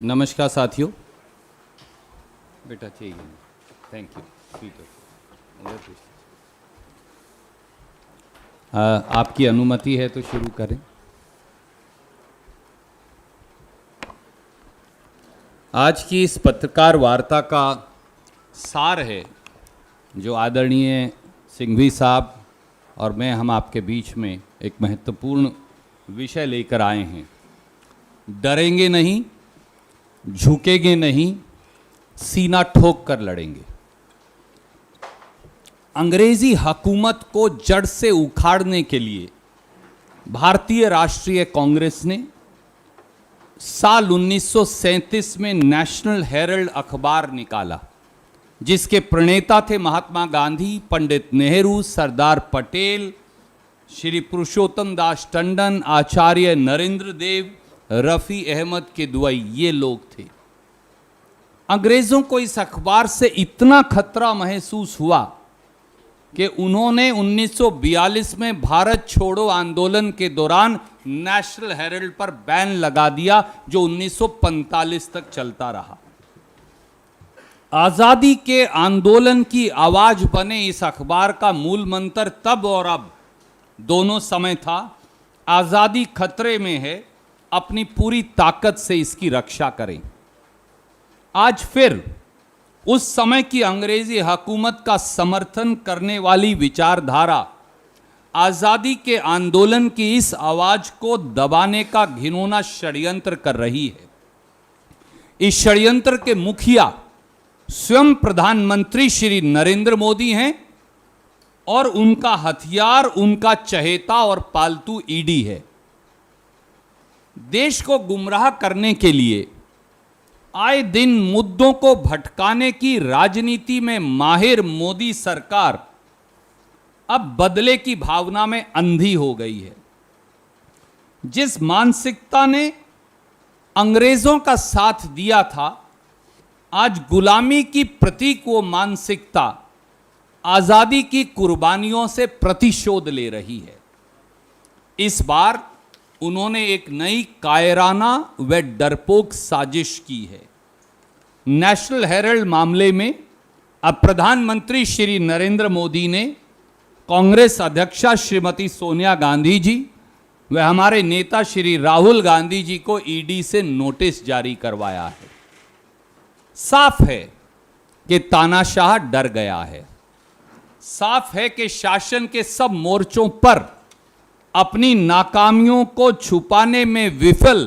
नमस्कार साथियों। बेटा चाहिए, थैंक यू। आपकी अनुमति है तो शुरू करें। आज की इस पत्रकार वार्ता का सार है जो आदरणीय सिंघवी साहब और मैं हम आपके बीच में एक महत्वपूर्ण विषय लेकर आए हैं। डरेंगे नहीं, झुकेंगे नहीं, सीना ठोक कर लड़ेंगे। अंग्रेजी हुकूमत को जड़ से उखाड़ने के लिए भारतीय राष्ट्रीय कांग्रेस ने साल 1937 में नेशनल हेरल्ड अखबार निकाला, जिसके प्रणेता थे महात्मा गांधी, पंडित नेहरू, सरदार पटेल, श्री पुरुषोत्तम दास टंडन, आचार्य नरेंद्र देव, रफ़ी अहमद किदवई, ये लोग थे। अंग्रेज़ों को इस अखबार से इतना खतरा महसूस हुआ कि उन्होंने 1942 में भारत छोड़ो आंदोलन के दौरान नेशनल हेरल्ड पर बैन लगा दिया, जो 1945 तक चलता रहा। आज़ादी के आंदोलन की आवाज़ बने इस अखबार का मूल मंत्र तब और अब दोनों समय था, आज़ादी खतरे में है, अपनी पूरी ताकत से इसकी रक्षा करें। आज फिर उस समय की अंग्रेजी हुकूमत का समर्थन करने वाली विचारधारा आज़ादी के आंदोलन की इस आवाज़ को दबाने का घिनौना षड्यंत्र कर रही है। इस षड्यंत्र के मुखिया स्वयं प्रधानमंत्री श्री नरेंद्र मोदी हैं और उनका हथियार उनका चहेता और पालतू ईडी है। देश को गुमराह करने के लिए आए दिन मुद्दों को भटकाने की राजनीति में माहिर मोदी सरकार अब बदले की भावना में अंधी हो गई है। जिस मानसिकता ने अंग्रेजों का साथ दिया था, आज गुलामी की प्रतीक वो मानसिकता आज़ादी की कुर्बानियों से प्रतिशोध ले रही है। इस बार उन्होंने एक नई कायराना व डरपोक साजिश की है। नेशनल हेरल्ड मामले में अब प्रधानमंत्री श्री नरेंद्र मोदी ने कांग्रेस अध्यक्षा श्रीमती सोनिया गांधी जी व हमारे नेता श्री राहुल गांधी जी को ईडी से नोटिस जारी करवाया है। साफ है कि तानाशाह डर गया है। साफ है कि शासन के सब मोर्चों पर अपनी नाकामियों को छुपाने में विफल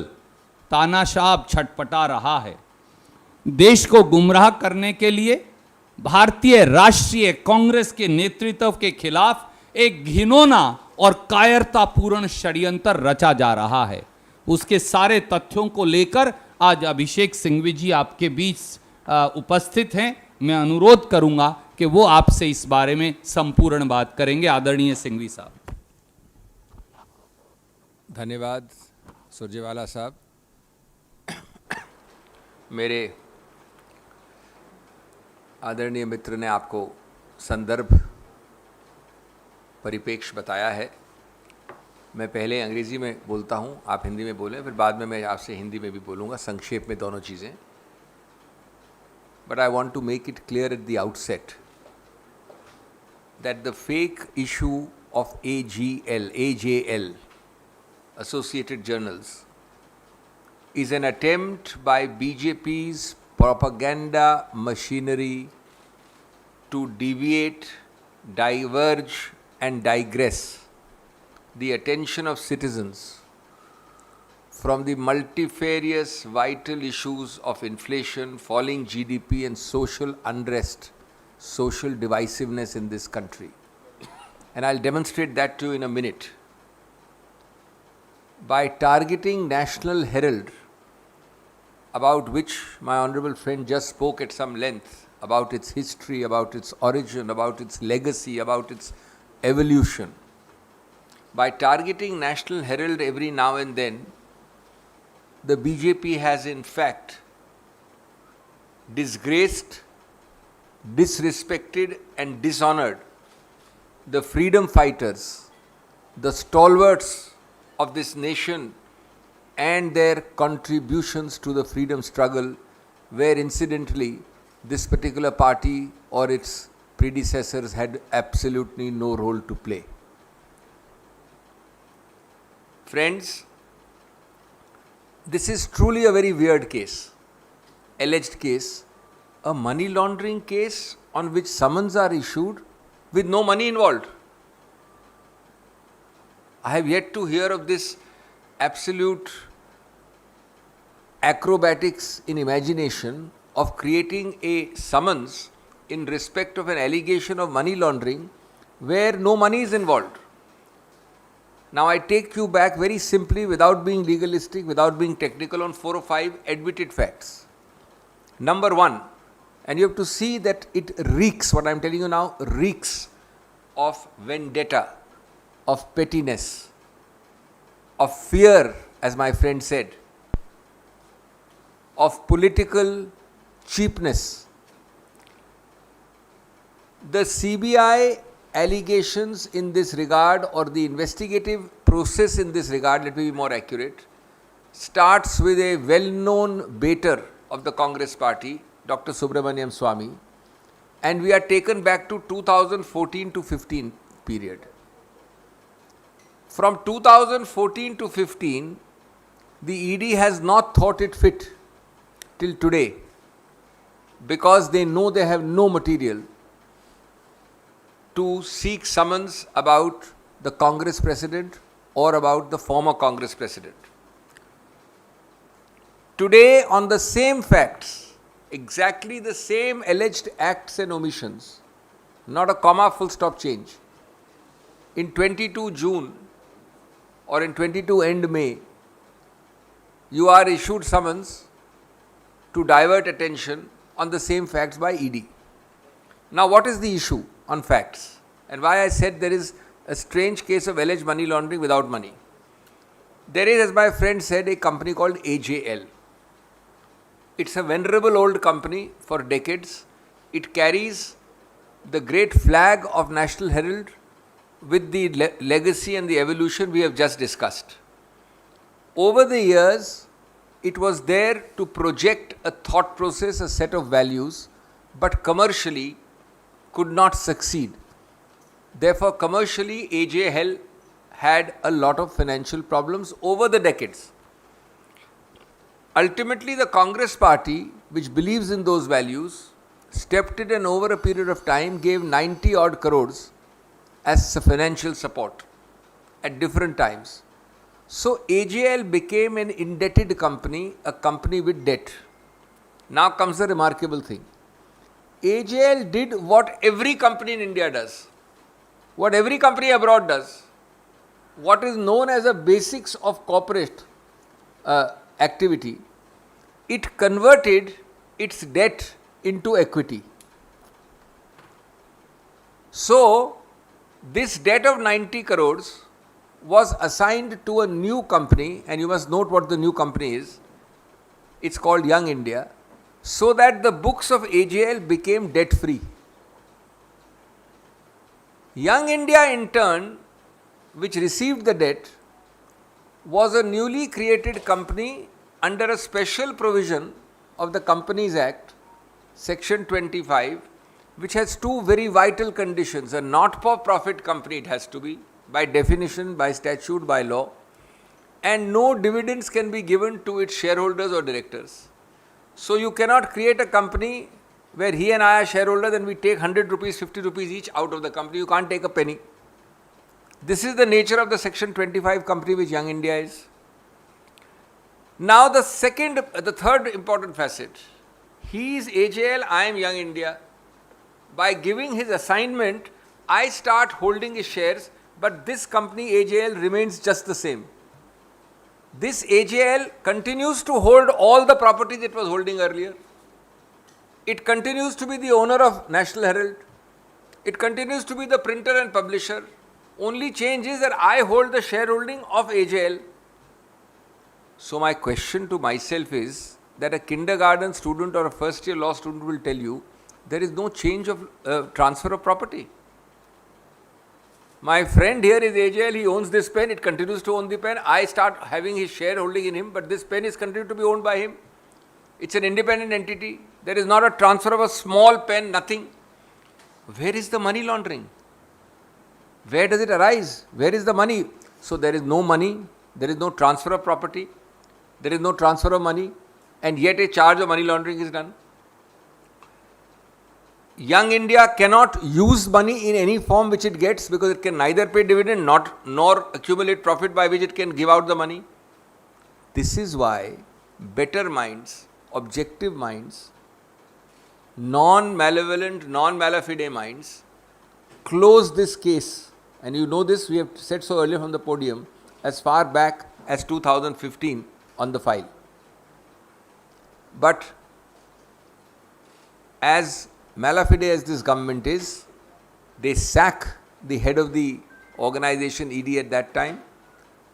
तानाशाह छटपटा रहा है। देश को गुमराह करने के लिए भारतीय राष्ट्रीय कांग्रेस के नेतृत्व के खिलाफ एक घिनौना और कायरतापूर्ण षड्यंत्र रचा जा रहा है। उसके सारे तथ्यों को लेकर आज अभिषेक सिंघवी जी आपके बीच उपस्थित हैं। मैं अनुरोध करूंगा कि वो आपसे इस बारे में संपूर्ण बात करेंगे। आदरणीय सिंघवी साहब। धन्यवाद सुरजेवाला साहब। मेरे आदरणीय मित्र ने आपको संदर्भ परिप्रेक्ष्य बताया है। मैं पहले अंग्रेज़ी में बोलता हूँ, आप हिंदी में बोलें, फिर बाद में मैं आपसे हिंदी में भी बोलूँगा, संक्षेप में दोनों चीज़ें। But I want to make it clear at the outset that the fake issue of AJL Associated Journals is an attempt by BJP's propaganda machinery to deviate, diverge and digress the attention of citizens from the multifarious vital issues of inflation, falling GDP and social unrest, social divisiveness in this country. And I'll demonstrate that to you in a minute. By targeting National Herald, about which my honorable friend just spoke at some length, about its history, about its origin, about its legacy, about its evolution. By targeting National Herald every now and then, the BJP has in fact disgraced, disrespected and dishonored the freedom fighters, the stalwarts of this nation and their contributions to the freedom struggle, where incidentally this particular party or its predecessors had absolutely no role to play. Friends, this is truly a very weird case, alleged case, a money laundering case on which summons are issued with no money involved. I have yet to hear of this absolute acrobatics in imagination of creating a summons in respect of an allegation of money laundering where no money is involved. Now I take you back very simply, without being legalistic, without being technical, on 4 or 5 admitted facts. Number 1, and you have to see that it reeks, what I am telling you now, reeks of vendetta, of pettiness, of fear, as my friend said, of political cheapness. The CBI allegations in this regard, or the investigative process in this regard, let me be more accurate, starts with a well-known baiter of the Congress party, Dr. Subramaniam Swamy, and we are taken back to 2014 to 15 period. From 2014 to 15, the ED has not thought it fit till today, because they know they have no material to seek summons about the Congress president or about the former Congress president. Today, on the same facts, exactly the same alleged acts and omissions, not a comma, full stop change, in 22 June or in 22 end May, you are issued summons to divert attention on the same facts by ED. Now, what is the issue on facts, and why I said there is a strange case of alleged money laundering without money? There is, as my friend said, a company called AJL. It's a venerable old company for decades. It carries the great flag of National Herald with the legacy and the evolution we have just discussed. Over the years, it was there to project a thought process, a set of values, but commercially could not succeed. Therefore, commercially, AJL had a lot of financial problems over the decades. Ultimately, the Congress party, which believes in those values, stepped in and over a period of time gave 90 odd crores as financial support at different times. So AJL became an indebted company, a company with debt. Now comes the remarkable thing. AJL did what every company in India does, what every company abroad does, what is known as the basics of corporate activity. It converted its debt into equity. So, this debt of 90 crores was assigned to a new company, and you must note what the new company is. It's called Young India, so that the books of AJL became debt free. Young India, in turn, which received the debt, was a newly created company under a special provision of the Companies Act, Section 25, which has two very vital conditions. A not-for-profit company it has to be, by definition, by statute, by law, and no dividends can be given to its shareholders or directors. So you cannot create a company where he and I are shareholders and we take 100 rupees, 50 rupees each out of the company. You can't take a penny. This is the nature of the Section 25 company which Young India is. Now the third important facet. He is AJL, I am Young India. By giving his assignment, I start holding his shares, but this company AJL remains just the same. This AJL continues to hold all the properties it was holding earlier. It continues to be the owner of National Herald. It continues to be the printer and publisher. Only change is that I hold the shareholding of AJL. So my question to myself is that a kindergarten student or a first year law student will tell you there is no change of transfer of property. My friend here is AJL, he owns this pen, it continues to own the pen. I start having his shareholding in him, but this pen is continued to be owned by him. It's an independent entity. There is not a transfer of a small pen, nothing. Where is the money laundering? Where does it arise? Where is the money? So there is no money, there is no transfer of property, there is no transfer of money, and yet a charge of money laundering is done. Young India cannot use money in any form which it gets because it can neither pay dividend nor accumulate profit by which it can give out the money. This is why better minds, objective minds, non-malevolent, non-malafide minds close this case. And you know this, we have said so earlier from the podium, as far back as 2015 on the file. But as malafide as this government is, they sack the head of the organization ED at that time,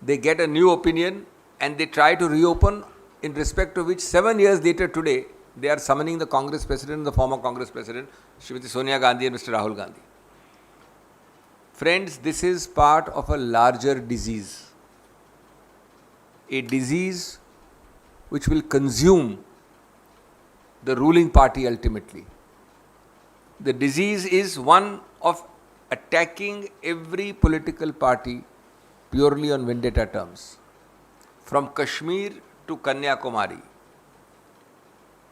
they get a new opinion and they try to reopen, in respect to which 7 years later today, they are summoning the Congress President, the former Congress President, Srimati Sonia Gandhi and Mr. Rahul Gandhi. Friends, this is part of a larger disease. A disease which will consume the ruling party ultimately. The disease is one of attacking every political party purely on vendetta terms. From Kashmir to Kanyakumari,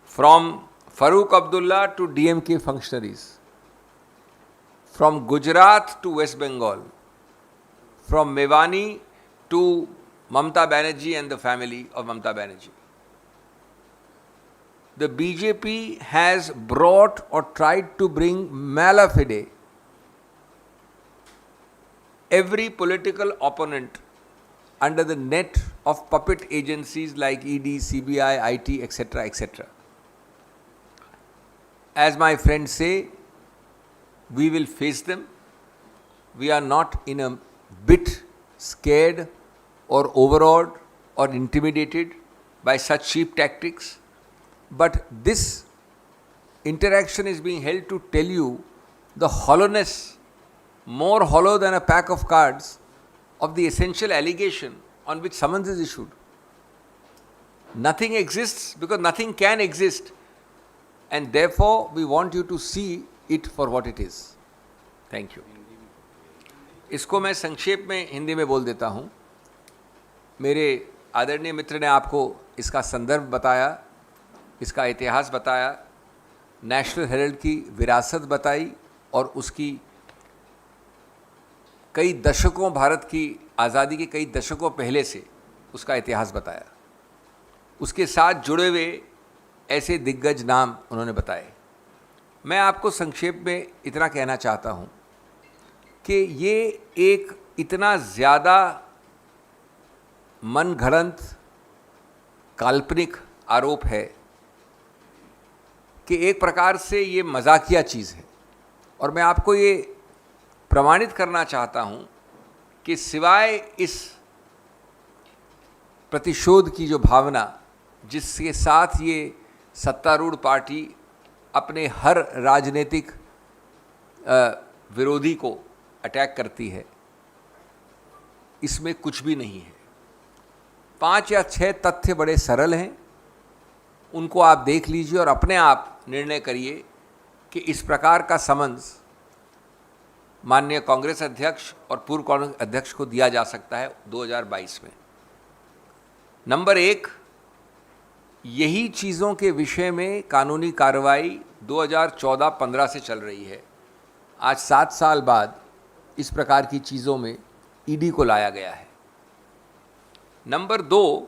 from Farooq Abdullah to DMK functionaries, from Gujarat to West Bengal, from Mewani to Mamta Banerjee and the family of Mamta Banerjee. The BJP has brought or tried to bring malafide every political opponent under the net of puppet agencies like ED, CBI, IT, etc., etc. As my friends say, we will face them. We are not in a bit scared or overawed or intimidated by such cheap tactics. But this interaction is being held to tell you the hollowness, more hollow than a pack of cards, of the essential allegation on which summons is issued. Nothing exists because nothing can exist, and therefore we want you to see it for what it is. Thank you. इसको मैं संक्षेप में हिंदी में बोल देता हूँ. मेरे आदरणीय मित्र ने आपको इसका संदर्भ बताया, इसका इतिहास बताया, नेशनल हेराल्ड की विरासत बताई और उसकी कई दशकों, भारत की आज़ादी के कई दशकों पहले से उसका इतिहास बताया. उसके साथ जुड़े हुए ऐसे दिग्गज नाम उन्होंने बताए. मैं आपको संक्षेप में इतना कहना चाहता हूँ कि ये एक इतना ज़्यादा मनगढ़ंत काल्पनिक आरोप है कि एक प्रकार से ये मजाकिया चीज़ है. और मैं आपको ये प्रमाणित करना चाहता हूँ कि सिवाय इस प्रतिशोध की जो भावना जिसके साथ ये सत्तारूढ़ पार्टी अपने हर राजनीतिक विरोधी को अटैक करती है, इसमें कुछ भी नहीं है. 5 या 6 तथ्य बड़े सरल हैं, उनको आप देख लीजिए और अपने आप निर्णय करिए कि इस प्रकार का समन्स माननीय कांग्रेस अध्यक्ष और पूर्व कांग्रेस अध्यक्ष को दिया जा सकता है 2022 में. नंबर 1, यही चीज़ों के विषय में कानूनी कार्रवाई 2014-15 से चल रही है. आज 7 साल बाद इस प्रकार की चीज़ों में ईडी को लाया गया है. नंबर 2,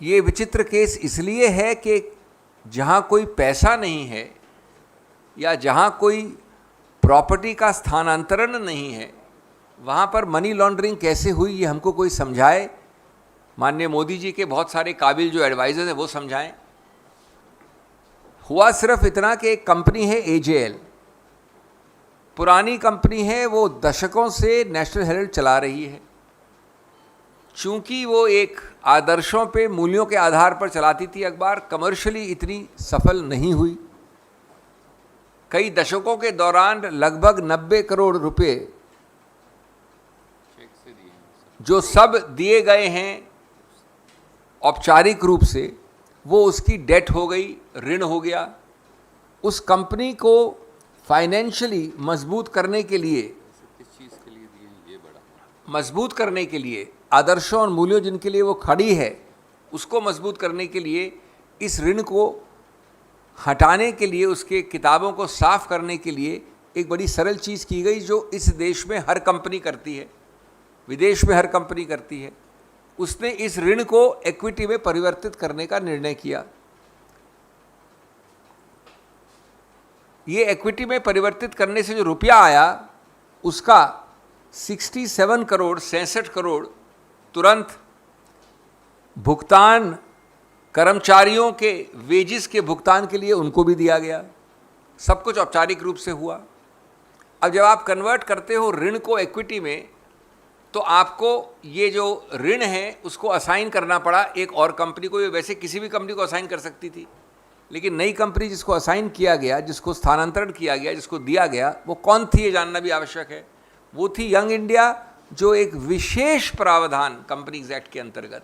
ये विचित्र केस इसलिए है कि जहाँ कोई पैसा नहीं है या जहाँ कोई प्रॉपर्टी का स्थानांतरण नहीं है, वहाँ पर मनी लॉन्ड्रिंग कैसे हुई, ये हमको कोई समझाए. माननीय मोदी जी के बहुत सारे काबिल जो एडवाइजर्स हैं वो समझाएं. हुआ सिर्फ इतना कि एक कंपनी है AJL, पुरानी कंपनी है, वो दशकों से नेशनल हेराल्ड चला रही है. चूंकि वो एक आदर्शों पे, मूल्यों के आधार पर चलाती थी अखबार, कमर्शियली इतनी सफल नहीं हुई. कई दशकों के दौरान लगभग 90 करोड़ रुपए जो सब दिए गए हैं औपचारिक रूप से, वो उसकी डेट हो गई, ऋण हो गया। उस कंपनी को फाइनेंशियली मजबूत करने के लिए, मजबूत करने के लिए, आदर्शों और मूल्यों जिनके लिए वो खड़ी है उसको मजबूत करने के लिए, इस ऋण को हटाने के लिए, उसके किताबों को साफ करने के लिए एक बड़ी सरल चीज़ की गई जो इस देश में हर कंपनी करती है, विदेश में हर कंपनी करती है। उसने इस ऋण को इक्विटी में परिवर्तित करने का निर्णय किया। ये इक्विटी में परिवर्तित करने से जो रुपया आया उसका 67 करोड़ तुरंत भुगतान कर्मचारियों के वेजिस के भुगतान के लिए उनको भी दिया गया। सब कुछ औपचारिक रूप से हुआ। अब जब आप कन्वर्ट करते हो ऋण को इक्विटी में, तो आपको ये जो ऋण है उसको असाइन करना पड़ा एक और कंपनी को। ये वैसे किसी भी कंपनी को असाइन कर सकती थी, लेकिन नई कंपनी जिसको असाइन किया गया, जिसको स्थानांतरण किया गया, जिसको दिया गया, वो कौन थी ये जानना भी आवश्यक है। वो थी यंग इंडिया, जो एक विशेष प्रावधान कंपनीज एक्ट के अंतर्गत,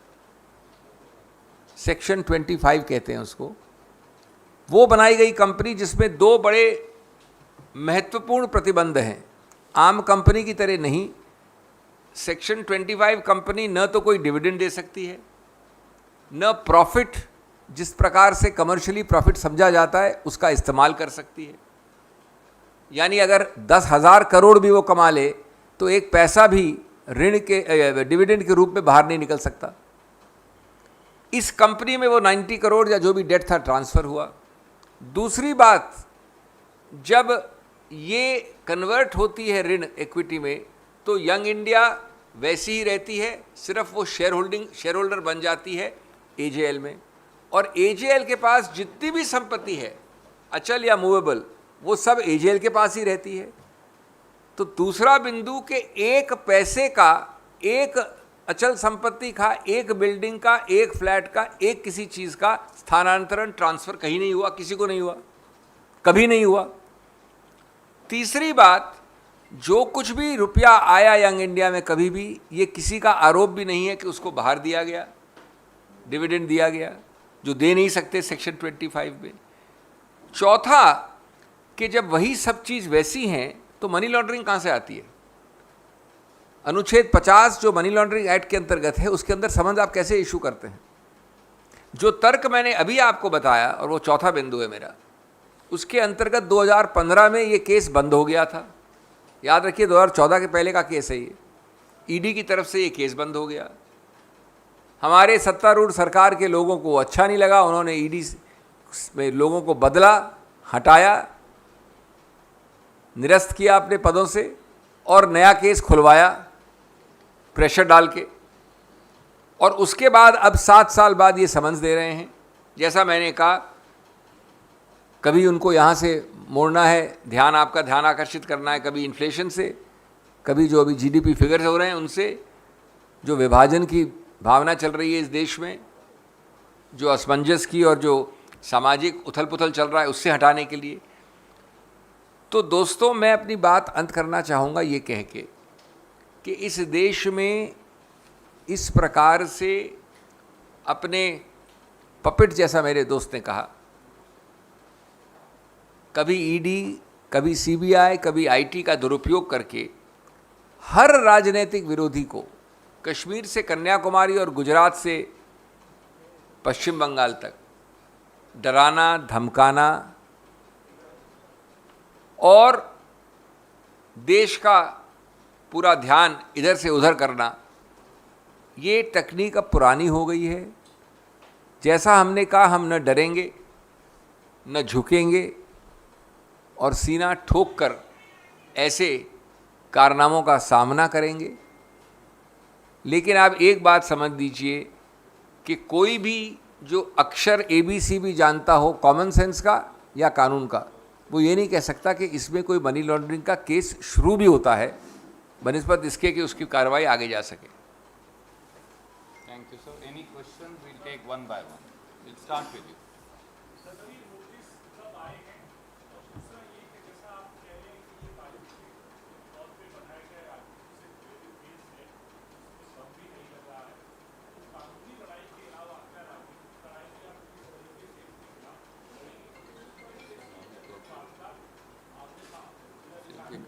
सेक्शन 25 कहते हैं उसको, वो बनाई गई कंपनी जिसमें दो बड़े महत्वपूर्ण प्रतिबंध हैं। आम कंपनी की तरह नहीं, सेक्शन 25 कंपनी न तो कोई डिविडेंड दे सकती है, न प्रॉफिट, जिस प्रकार से कमर्शियली प्रॉफिट समझा जाता है, उसका इस्तेमाल कर सकती है। यानी अगर 10,000 करोड़ भी वो कमा ले तो एक पैसा भी ऋण के डिविडेंड के रूप में बाहर नहीं निकल सकता। इस कंपनी में वो 90 करोड़ या जो भी डेट था ट्रांसफ़र हुआ। दूसरी बात, जब ये कन्वर्ट होती है ऋण इक्विटी में, तो यंग इंडिया वैसी ही रहती है, सिर्फ वो शेयर होल्डर बन जाती है एजेएल में, और एजेएल के पास जितनी भी संपत्ति है, अचल या मूवेबल, वो सब एजेएल के पास ही रहती है। तो दूसरा बिंदु के एक पैसे का, एक अचल संपत्ति का, एक बिल्डिंग का, एक फ्लैट का, एक किसी चीज़ का स्थानांतरण, ट्रांसफ़र कहीं नहीं हुआ, किसी को नहीं हुआ, कभी नहीं हुआ। तीसरी बात, जो कुछ भी रुपया आया यंग इंडिया में कभी भी, ये किसी का आरोप भी नहीं है कि उसको बाहर दिया गया, डिविडेंड दिया गया, जो दे नहीं सकते सेक्शन 25 में। चौथा, कि जब वही सब चीज़ वैसी हैं तो मनी लॉन्ड्रिंग कहाँ से आती है। अनुच्छेद 50 जो मनी लॉन्ड्रिंग एक्ट के अंतर्गत है, उसके अंदर समझ आप कैसे इशू करते हैं। जो तर्क मैंने अभी आपको बताया, और वो चौथा बिंदु है मेरा, उसके अंतर्गत 2015 में ये केस बंद हो गया था। याद रखिए 2014 के पहले का केस है ये। ईडी की तरफ से ये केस बंद हो गया। हमारे सत्तारूढ़ सरकार के लोगों को अच्छा नहीं लगा, उन्होंने ईडी में लोगों को बदला, हटाया, निरस्त किया अपने पदों से, और नया केस खुलवाया प्रेशर डाल के। और उसके बाद अब 7 साल बाद ये समझ दे रहे हैं, जैसा मैंने कहा, कभी उनको यहाँ से मोड़ना है, ध्यान आपका ध्यान आकर्षित करना है, कभी इन्फ्लेशन से, कभी जो अभी जीडीपी फिगर्स हो रहे हैं उनसे, जो विभाजन की भावना चल रही है इस देश में, जो असमंजस की और जो सामाजिक उथल पुथल चल रहा है, उससे हटाने के लिए। तो दोस्तों, मैं अपनी बात अंत करना चाहूँगा ये कह के कि इस देश में इस प्रकार से अपने पपेट, जैसा मेरे दोस्त ने कहा, कभी ईडी, कभी सीबीआई, कभी आईटी का दुरुपयोग करके हर राजनीतिक विरोधी को, कश्मीर से कन्याकुमारी और गुजरात से पश्चिम बंगाल तक डराना, धमकाना और देश का पूरा ध्यान इधर से उधर करना, ये तकनीक अब पुरानी हो गई है। जैसा हमने कहा, हम न डरेंगे, न झुकेंगे, और सीना ठोक कर ऐसे कारनामों का सामना करेंगे। लेकिन आप एक बात समझ लीजिए कि कोई भी जो अक्षर ABC भी जानता हो कॉमन सेंस का या कानून का, वो ये नहीं कह सकता कि इसमें कोई मनी लॉन्ड्रिंग का केस शुरू भी होता है, बनिस्बत इसके कि उसकी कार्रवाई आगे जा सके। Thank you sir. Any question, we'll take one by one. Will start with you.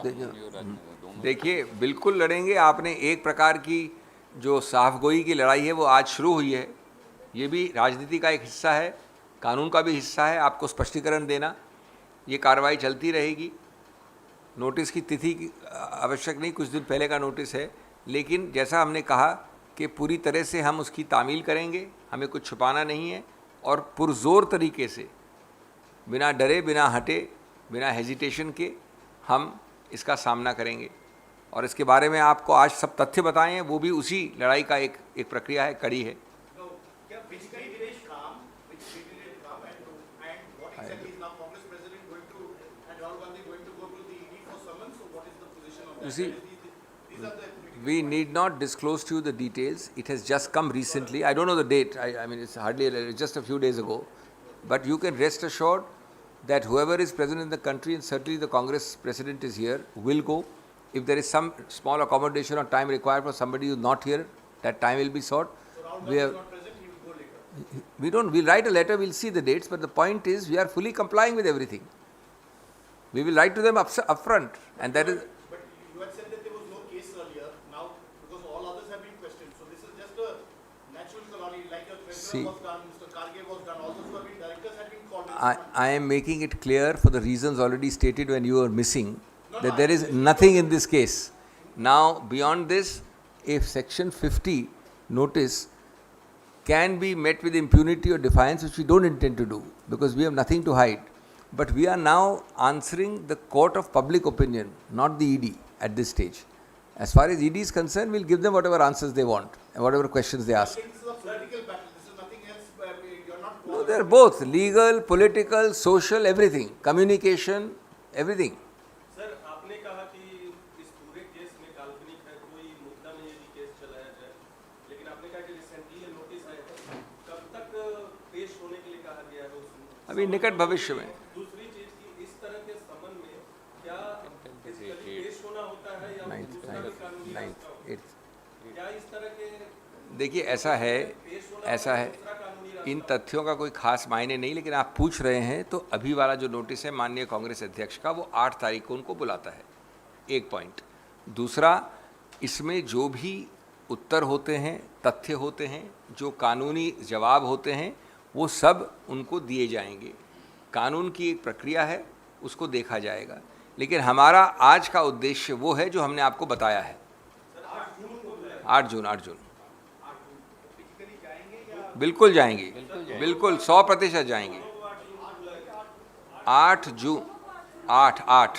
देखिए, बिल्कुल लड़ेंगे। आपने एक प्रकार की जो साफगोई की लड़ाई है वो आज शुरू हुई है। ये भी राजनीति का एक हिस्सा है, कानून का भी हिस्सा है, आपको स्पष्टीकरण देना। ये कार्रवाई चलती रहेगी। नोटिस की तिथि आवश्यक नहीं, कुछ दिन पहले का नोटिस है, लेकिन जैसा हमने कहा कि पूरी तरह से हम उसकी तामील करेंगे, हमें कुछ छुपाना नहीं है और पुरजोर तरीके से, बिना डरे, बिना हटे, बिना हेजिटेशन के हम इसका सामना करेंगे। और इसके बारे में आपको आज सब तथ्य बताए हैं, वो भी उसी लड़ाई का एक प्रक्रिया है, कड़ी है। You see, we need not disclose to you the details. It has just come recently. I don't know the date. I mean, it's it's just a few days ago. But you can rest assured that whoever is present in the country, and certainly the Congress president is here, will go. If there is some small accommodation or time required for somebody who is not here, that time will be sought. We'll write a letter, we'll see the dates, but the point is we are fully complying with everything. We will write to them upfront, and that is. But you had said that there was no case earlier. Now, because all others have been questioned, so this is just a natural colony, like your treasurer was done, Mr. Karge was done, all those who have been directors have been called. I am making it clear for the reasons already stated when you were missing that there is nothing in this case. Now, beyond this, if Section 50 notice can be met with impunity or defiance, which we don't intend to do because we have nothing to hide. But we are now answering the court of public opinion, not the ED at this stage. As far as ED is concerned, we'll give them whatever answers they want and whatever questions they ask. This is a political battle. This is nothing else. You're not. No, they're both legal, political, social, everything, communication, everything. Sir, आपने कहा कि इस पूरे case में काल्पनिक है, कोई मुद्दा नहीं है कि केस चलाया जाए, लेकिन आपने कहा कि रिसेंटली ये नोटिस आया है, कब तक पेश होने के लिए कहा गया है उसमें? अभी निकट भविष्य में। दूसरी चीज की इस तरह के समन में क्या पेश होना होता है या दूसरा भी कानूनी रास्ता होता है? क्या इस तरह के देखिए, ऐसा है इन तथ्यों का कोई खास मायने नहीं, लेकिन आप पूछ रहे हैं तो अभी वाला जो नोटिस है माननीय कांग्रेस अध्यक्ष का, वो 8 तारीख को उनको बुलाता है। एक पॉइंट। दूसरा, इसमें जो भी उत्तर होते हैं, तथ्य होते हैं, जो कानूनी जवाब होते हैं, वो सब उनको दिए जाएंगे। कानून की एक प्रक्रिया है, उसको देखा जाएगा, लेकिन हमारा आज का उद्देश्य वो है जो हमने आपको बताया है। 8 जून बिल्कुल जाएंगे, बिल्कुल 100% जाएंगे। 8 जून 8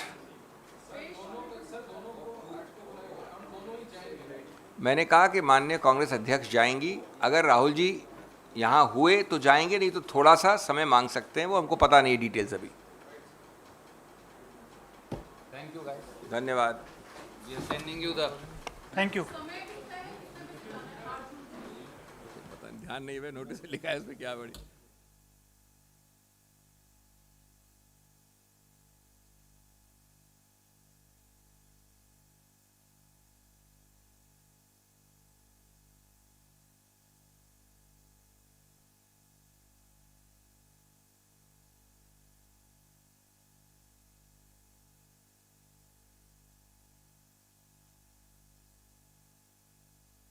मैंने कहा कि माननीय कांग्रेस अध्यक्ष जाएंगी। अगर राहुल जी यहाँ हुए तो जाएंगे, नहीं तो थोड़ा सा समय मांग सकते हैं, वो हमको पता नहीं डिटेल्स अभी। थैंक यू गाइस, धन्यवाद। We are sending you the Thank you. ध्यान नहीं है, नोटिस लिखा है, इसमें क्या बड़ी